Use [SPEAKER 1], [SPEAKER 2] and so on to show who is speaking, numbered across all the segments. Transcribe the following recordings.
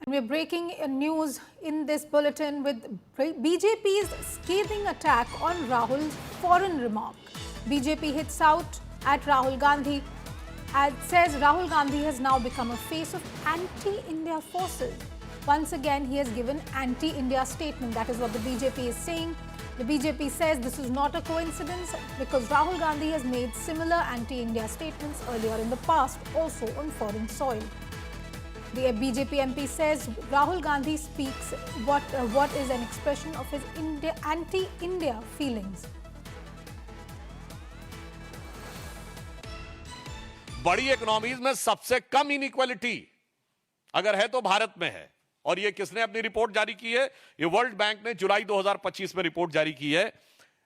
[SPEAKER 1] We're breaking news in this bulletin with BJP's scathing attack on Rahul's foreign remark. BJP hits out at Rahul Gandhi and says Rahul Gandhi has now become a face of anti-India forces. Once again, he has given anti-India statement. That is what the BJP is saying. The BJP says this is not a coincidence because Rahul Gandhi has made similar anti-India statements earlier in the past, also on foreign soil. The BJP MP says Rahul Gandhi speaks what is an expression of his anti-India feelings.
[SPEAKER 2] बड़ी economies में सबसे कम inequality अगर है तो भारत में है, और ये किसने अपनी रिपोर्ट जारी की है? ये वर्ल्ड बैंक ने जुलाई 2025 में रिपोर्ट जारी की है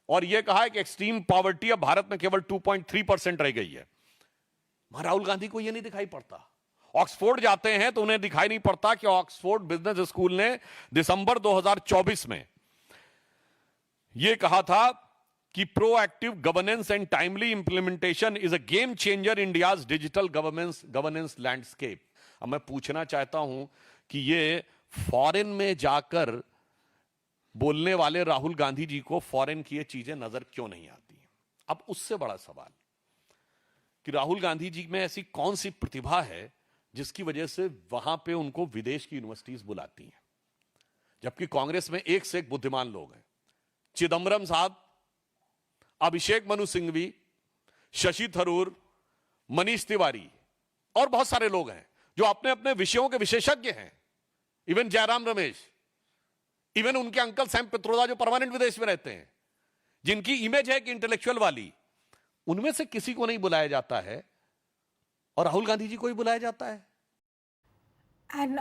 [SPEAKER 2] और ये कहा है कि एक्सट्रीम पॉवर्टी अब भारत में केवल 2.3% रह गई है। राहुल गांधी को ये नहीं दिखाई पड़ता। ऑक्सफोर्ड जाते हैं तो उन्हें दिखाई नहीं पड़ता कि ऑक्सफोर्ड बिजनेस स्कूल ने दिसंबर 2024 में यह कहा था कि proactive governance and timely implementation is a game changer India's digital governance landscape. अब मैं पूछना चाहता हूं कि ये फॉरेन में जाकर बोलने वाले राहुल गांधी जी को फॉरेन की ये चीजें नजर क्यों नहीं आती? अब उससे बड़ा सवाल कि राहुल गांधी जी में ऐसी कौन सी प्रतिभा है जिसकी वजह से वहां पे उनको विदेश की यूनिवर्सिटीज बुलाती हैं, जबकि कांग्रेस में एक से एक बुद्धिमान लोग हैं। चिदंबरम साहब, अभिषेक मनु सिंघवी, शशि थरूर, मनीष तिवारी और बहुत सारे लोग हैं जो अपने अपने विषयों के विशेषज्ञ हैं। इवन जयराम रमेश, इवन उनके अंकल सैम पित्रोदा जो परमानेंट विदेश में रहते हैं, जिनकी इमेज है कि इंटेलेक्चुअल वाली, उनमें से किसी को नहीं बुलाया जाता है और राहुल गांधी जी को ही बुलाया जाता है।
[SPEAKER 1] And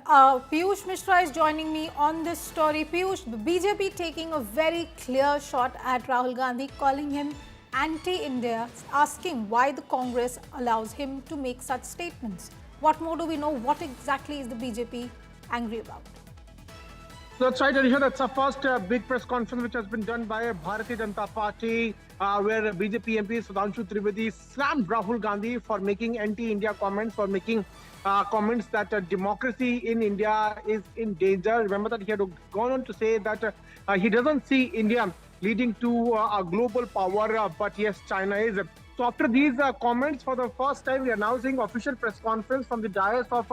[SPEAKER 1] Piyush Mishra is joining me on this story. Piyush, the BJP taking a very clear shot at Rahul Gandhi, calling him anti-India, asking why the Congress allows him to make such statements. What more do we know? What exactly is the BJP angry about?
[SPEAKER 3] That's right, Anisha. That's the first big press conference which has been done by Bharatiya Janata Party, where BJP MP Sudhanshu Trivedi slammed Rahul Gandhi for making anti-India comments, for making comments that democracy in India is in danger. Remember that he had gone on to say that he doesn't see India leading to a global power, but yes, China is. So after these comments, for the first time, we are now seeing official press conference from the dais of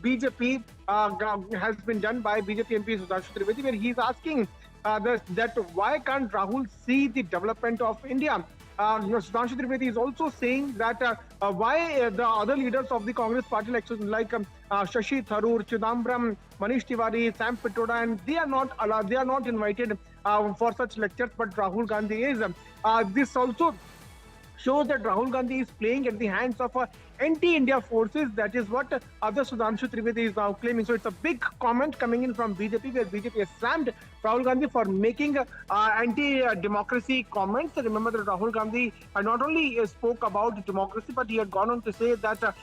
[SPEAKER 3] BJP has been done by BJP MP Sudhanshu Trivedi, where he is asking that why can't Rahul see the development of India? Sudhanshu Trivedi is also saying that why the other leaders of the Congress party like Shashi Tharoor, Chidambaram, Manish Tiwari, Sam Pitroda, and they are not allowed, they are not invited for such lectures, but Rahul Gandhi is. This also shows that Rahul Gandhi is playing at the hands of anti-India forces. That is what other Sudhanshu Trivedi is now claiming. So it's a big comment coming in from BJP, where BJP has slammed Rahul Gandhi for making anti-democracy comments. Remember that Rahul Gandhi not only spoke about democracy, but he had gone on to say that there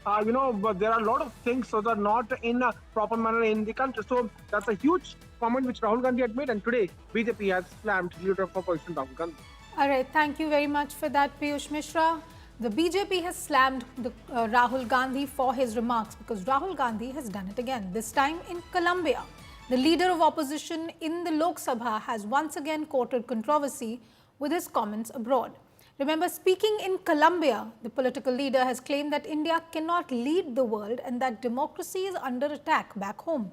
[SPEAKER 3] are a lot of things that are not in a proper manner in the country. So that's a huge comment which Rahul Gandhi had made, and today BJP has slammed leader of opposition Rahul Gandhi.
[SPEAKER 1] All right, thank you very much for that, Piyush Mishra. The BJP has slammed Rahul Gandhi for his remarks because Rahul Gandhi has done it again, this time in Colombia. The leader of opposition in the Lok Sabha has once again courted controversy with his comments abroad. Remember, speaking in Colombia, the political leader has claimed that India cannot lead the world and that democracy is under attack back home.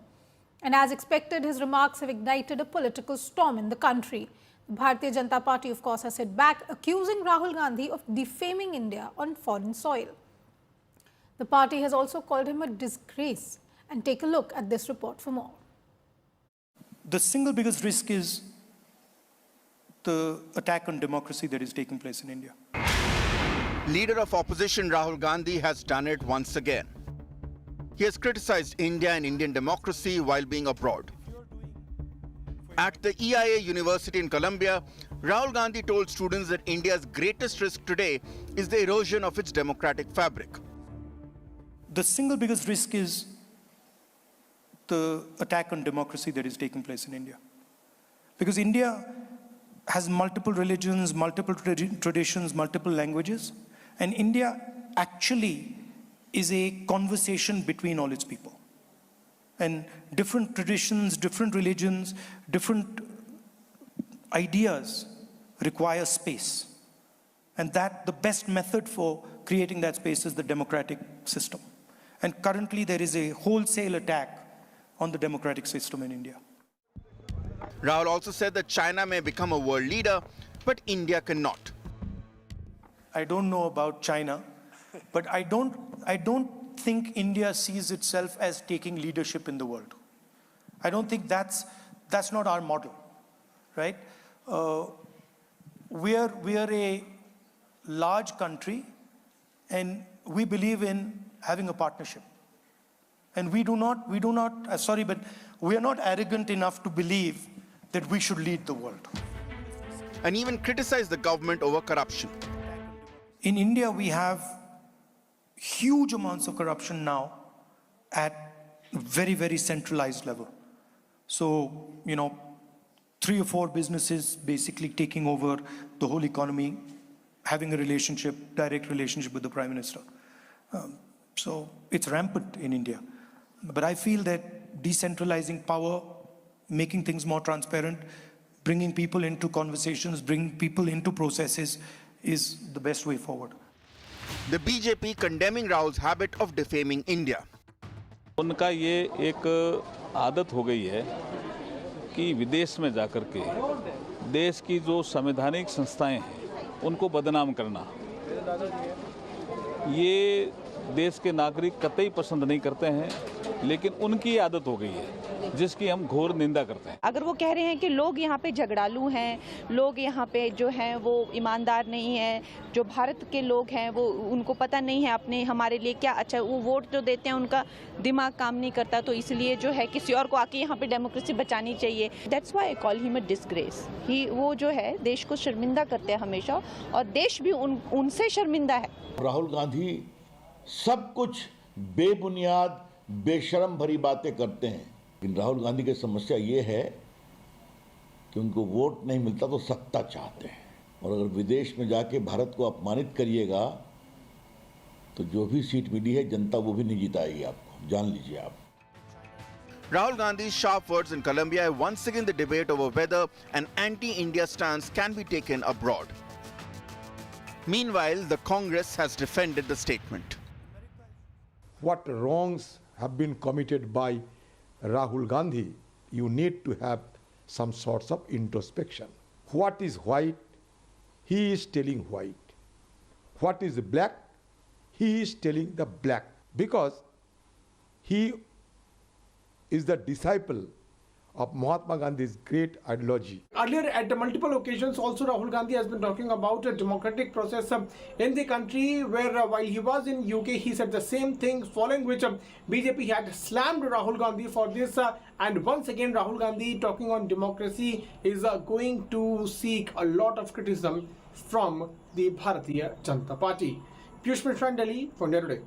[SPEAKER 1] And as expected, his remarks have ignited a political storm in the country. The Bharatiya Janata Party, of course, has hit back, accusing Rahul Gandhi of defaming India on foreign soil. The party has also called him a disgrace. And take a look at this report for more.
[SPEAKER 4] The single biggest risk is the attack on democracy that is taking place in India.
[SPEAKER 5] Leader of opposition Rahul Gandhi has done it once again. He has criticized India and Indian democracy while being abroad. At the EIA University in Colombia, Rahul Gandhi told students that India's greatest risk today is the erosion of its democratic fabric.
[SPEAKER 4] The single biggest risk is the attack on democracy that is taking place in India. Because India has multiple religions, multiple traditions, multiple languages, and India actually is a conversation between all its people. And different traditions, different religions, different ideas require space. And that the best method for creating that space is the democratic system. And currently there is a wholesale attack on the democratic system in India.
[SPEAKER 5] Rahul also said that China may become a world leader, but India cannot.
[SPEAKER 4] I don't know about China, but I don't think India sees itself as taking leadership in the world. I don't think that's not our model, right? We are a large country, and we believe in having a partnership. And we are not arrogant enough to believe that we should lead the world.
[SPEAKER 5] And even criticize the government over corruption.
[SPEAKER 4] In India, we have huge amounts of corruption now at a very, very centralized level. So, 3 or 4 businesses basically taking over the whole economy, having a direct relationship with the Prime Minister. So it's rampant in India. But I feel that decentralizing power, making things more transparent, bringing people into conversations, bringing people into processes is the best way forward.
[SPEAKER 5] The BJP condemning Rahul's habit of defaming India.
[SPEAKER 6] उनका ये एक आदत हो गई है कि विदेश में जाकर के देश की जो संवैधानिक संस्थाएं हैं उनको बदनाम करना, ये देश के नागरिक कतई पसंद नहीं करते हैं, लेकिन उनकी आदत हो गई है जिसकी हम घोर निंदा करते हैं।
[SPEAKER 7] अगर वो कह रहे हैं कि लोग यहाँ पे झगड़ालू हैं, लोग यहाँ पे जो हैं वो ईमानदार नहीं हैं, जो भारत के लोग हैं वो उनको पता नहीं है अपने हमारे लिए क्या अच्छा, वो वोट जो देते हैं उनका दिमाग काम नहीं करता, तो इसलिए जो है किसी और को आके यहाँ पे डेमोक्रेसी बचानी चाहिए। That's why I call him a disgrace. वो जो है देश को शर्मिंदा करते हैं हमेशा, और देश भी उनसे शर्मिंदा है।
[SPEAKER 8] राहुल गांधी सब कुछ बेबुनियाद बेशरम भरी बातें करते हैं, लेकिन राहुल गांधी की समस्या ये है कि उनको वोट नहीं मिलता तो सत्ता चाहते हैं, और अगर विदेश में जाके भारत को अपमानित करिएगा तो जो भी सीट मिली है जनता वो भी नहीं जिताएगी आपको, जान लीजिए आप।
[SPEAKER 5] Rahul Gandhi's sharp words in Colombia have once again the debate over whether an anti-India stance can be taken abroad. Meanwhile, the Congress has defended the statement.
[SPEAKER 9] What wrongs have been committed by Rahul Gandhi, you need to have some sorts of introspection. What is white, he is telling white. What is black, he is telling the black. Because he is the disciple of Mahatma Gandhi's great ideology.
[SPEAKER 3] Earlier, at multiple occasions, also Rahul Gandhi has been talking about a democratic process in the country, where while he was in UK, he said the same thing, following which BJP had slammed Rahul Gandhi for this. And once again, Rahul Gandhi, talking on democracy, is going to seek a lot of criticism from the Bharatiya Janata Party. Piyush Mishra, Delhi, for India Today.